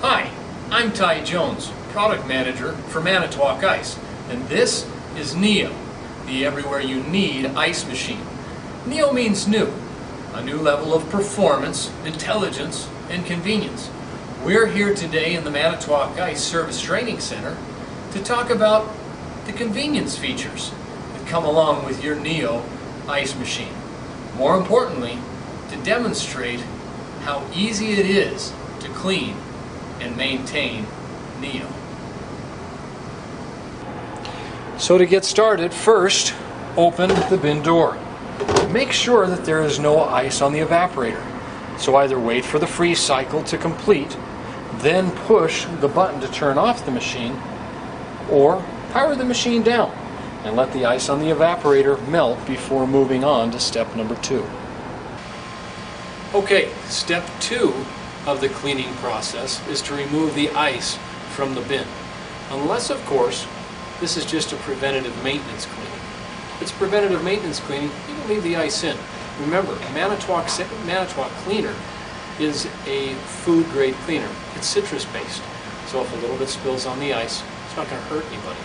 Hi, I'm Ty Jones, Product Manager for Manitowoc Ice, and this is Neo, the everywhere you need ice machine. Neo means new, a new level of performance, intelligence, and convenience. We're here today in the Manitowoc Ice Service Training Center to talk about the convenience features that come along with your Neo ice machine. More importantly, to demonstrate how easy it is to clean and maintain Neo. So to get started, first open the bin door. Make sure that there is no ice on the evaporator. So either wait for the freeze cycle to complete, then push the button to turn off the machine, or power the machine down and let the ice on the evaporator melt before moving on to step number 2. Okay, step 2 of the cleaning process is to remove the ice from the bin. Unless, of course, this is just a preventative maintenance cleaning. If it's preventative maintenance cleaning, you can leave the ice in. Remember, Manitowoc Cleaner is a food-grade cleaner. It's citrus-based, so if a little bit spills on the ice, it's not going to hurt anybody.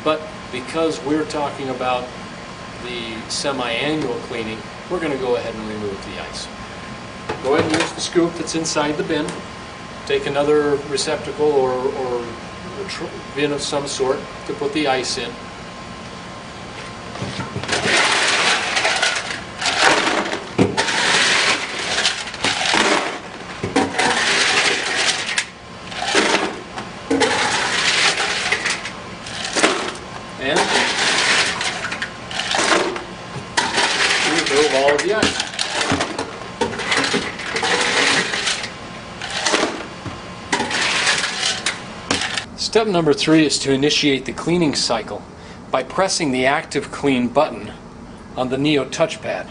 But because we're talking about the semi-annual cleaning, we're going to go ahead and remove the ice. Go ahead and use the scoop that's inside the bin. Take another receptacle or bin of some sort to put the ice in. And remove all of the ice. Step number 3 is to initiate the cleaning cycle by pressing the Active Clean button on the Neo touchpad.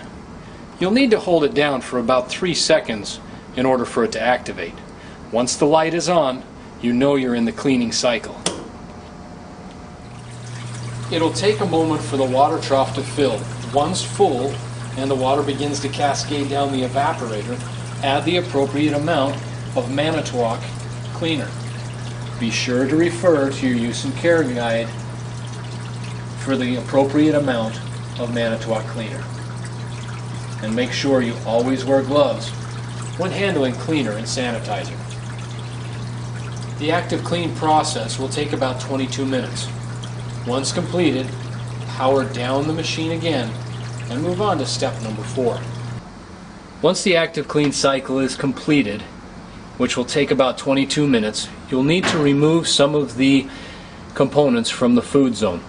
You'll need to hold it down for about 3 seconds in order for it to activate. Once the light is on, you know you're in the cleaning cycle. It'll take a moment for the water trough to fill. Once full and the water begins to cascade down the evaporator, add the appropriate amount of Manitowoc cleaner. Be sure to refer to your use and care guide for the appropriate amount of Manitowoc cleaner. And make sure you always wear gloves when handling cleaner and sanitizer. The active clean process will take about 22 minutes. Once completed, power down the machine again and move on to step number 4. Once the active clean cycle is completed, which will take about 22 minutes, you'll need to remove some of the components from the food zone.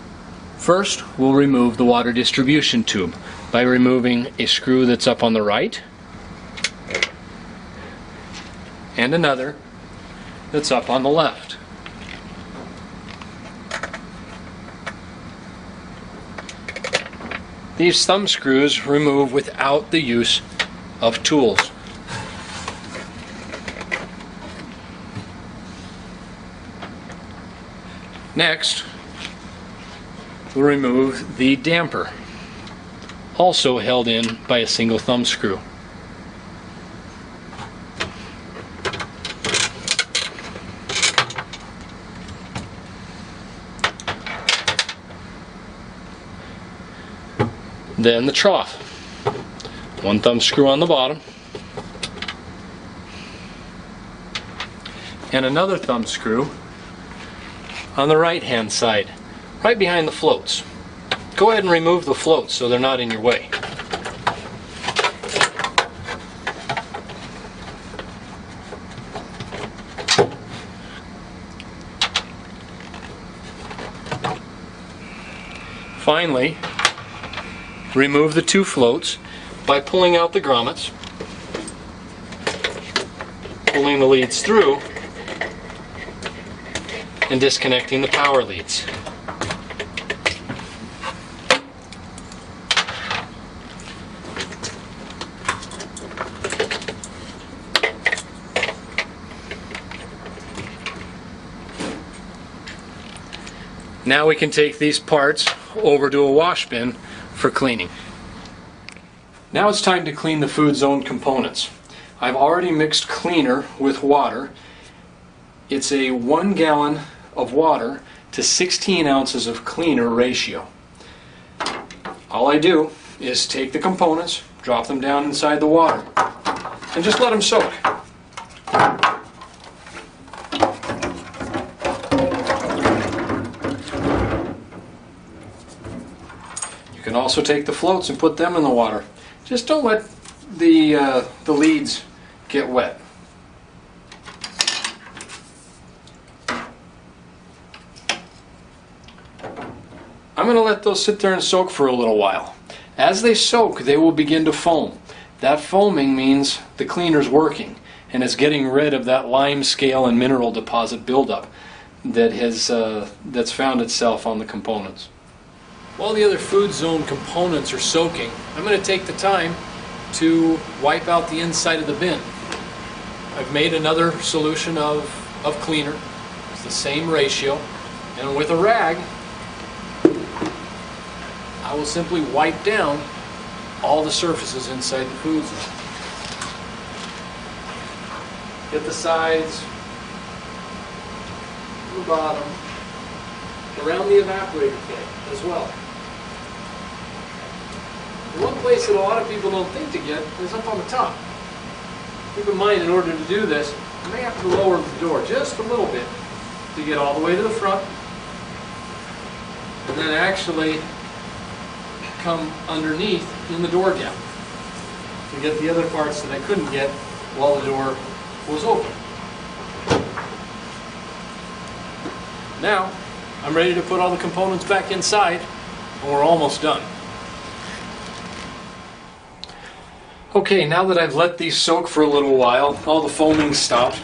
First, we'll remove the water distribution tube by removing a screw that's up on the right and another that's up on the left. These thumb screws remove without the use of tools. Next, we'll remove the damper, also held in by a single thumb screw. Then the trough. One thumb screw on the bottom and another thumb screw on the right hand side, right behind the floats. Go ahead and remove the floats so they're not in your way. Finally, remove the 2 floats by pulling out the grommets, pulling the leads through, and disconnecting the power leads. Now we can take these parts over to a wash bin for cleaning. Now it's time to clean the food zone components. I've already mixed cleaner with water It's a 1 gallon of water to 16 ounces of cleaner ratio. All I do is take the components, drop them down inside the water, and just let them soak. You can also take the floats and put them in the water. Just don't let the leads get wet. I'm going to let those sit there and soak for a little while. As they soak, they will begin to foam. That foaming means the cleaner's working and is getting rid of that lime scale and mineral deposit buildup that's found itself on the components. While the other food zone components are soaking, I'm going to take the time to wipe out the inside of the bin. I've made another solution of cleaner. It's the same ratio, and with a rag I will simply wipe down all the surfaces inside the food zone. Get the sides, the bottom, around the evaporator tank as well. The one place that a lot of people don't think to get is up on the top. Keep in mind, in order to do this, you may have to lower the door just a little bit to get all the way to the front, and then actually come underneath in the door gap to get the other parts that I couldn't get while the door was open. Now I'm ready to put all the components back inside, and we're almost done. Okay, now that I've let these soak for a little while, all the foaming stopped,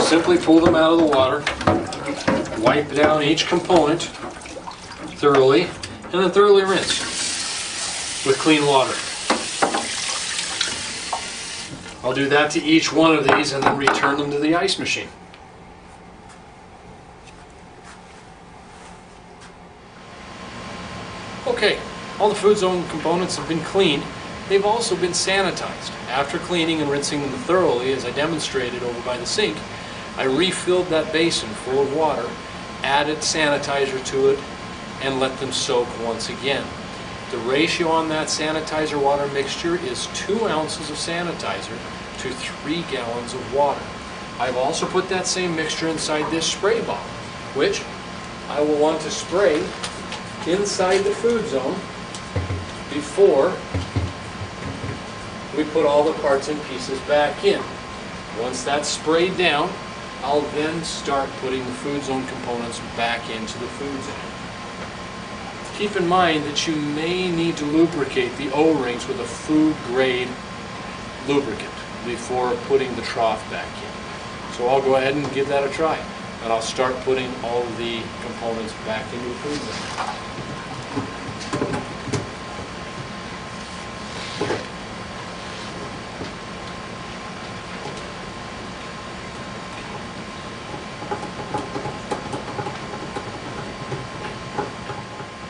simply pull them out of the water, wipe down each component thoroughly, and then thoroughly rinse with clean water. I'll do that to each one of these and then return them to the ice machine. Okay, all the food zone components have been cleaned. They've also been sanitized. After cleaning and rinsing them thoroughly, as I demonstrated over by the sink, I refilled that basin full of water, added sanitizer to it, and let them soak once again. The ratio on that sanitizer water mixture is 2 ounces of sanitizer to 3 gallons of water. I've also put that same mixture inside this spray bottle, which I will want to spray inside the food zone before we put all the parts and pieces back in. Once that's sprayed down, I'll then start putting the food zone components back into the food zone. Keep in mind that you may need to lubricate the O-rings with a food grade lubricant before putting the trough back in. So I'll go ahead and give that a try, and I'll start putting all of the components back into the food zone.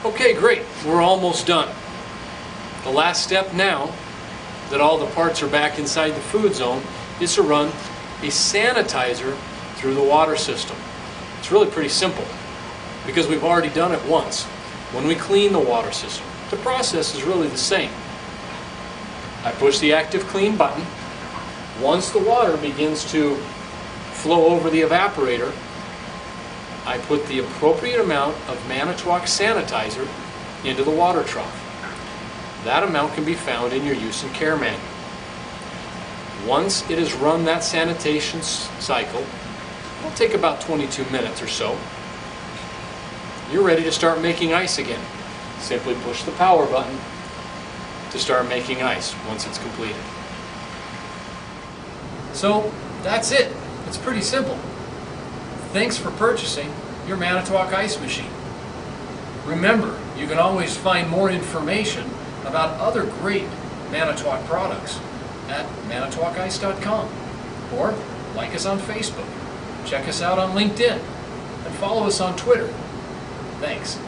Okay, great. We're almost done. The last step now that all the parts are back inside the food zone is to run a sanitizer through the water system. It's really pretty simple because we've already done it once when we clean the water system. The process is really the same. I push the active clean button. Once the water begins to flow over the evaporator, I put the appropriate amount of Manitowoc sanitizer into the water trough. That amount can be found in your use and care manual. Once it has run that sanitation cycle, it'll take about 22 minutes or so. You're ready to start making ice again. Simply push the power button to start making ice once it's completed. So that's it. It's pretty simple. Thanks for purchasing your Manitowoc ice machine. Remember, you can always find more information about other great Manitowoc products at manitowoc-ice.com, or like us on Facebook, check us out on LinkedIn, and follow us on Twitter. Thanks.